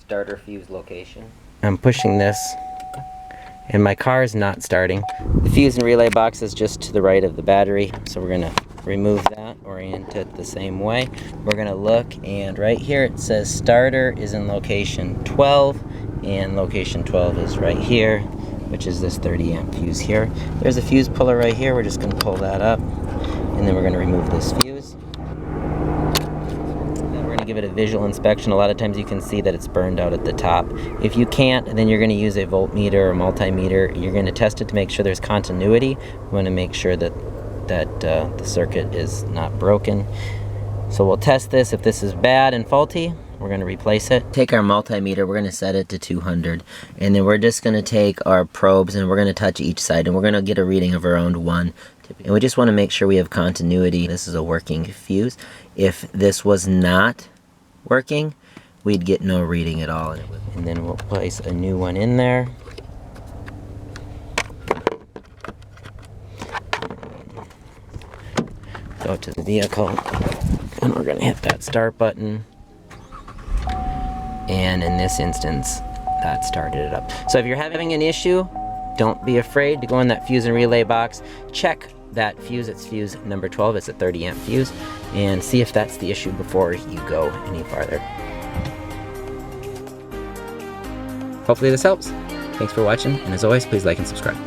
starter fuse location. I'm pushing this, and my car is not starting. The fuse and relay box is just to the right of the battery, so we're gonna remove that, orient it the same way. We're gonna look, and right here it says starter is in location 12, and location 12 is right here, which is this 30 amp fuse here. There's a fuse puller right here. We're just gonna pull that up, and then we're gonna remove this fuse. Then we're gonna give it a visual inspection. A lot of times you can see that it's burned out at the top. If you can't, then you're gonna use a voltmeter or multimeter. You're gonna test it to make sure there's continuity. We wanna make sure that the circuit is not broken. So we'll test this. If this is bad and faulty, we're going to replace it. Take our multimeter, we're going to set it to 200, and then we're just going to take our probes and we're going to touch each side, and we're going to get a reading of around 1. And we just want to make sure we have continuity. This is a working fuse. If this was not working, we'd get no reading at all. And then we'll place a new one in there. Go to the vehicle, and we're going to hit that start button. And in this instance, that started it up. So if you're having an issue, don't be afraid to go in that fuse and relay box. Check that fuse. It's fuse number 12. It's a 30 amp fuse. And see if that's the issue before you go any farther. Hopefully this helps. Thanks for watching. And as always, please like and subscribe.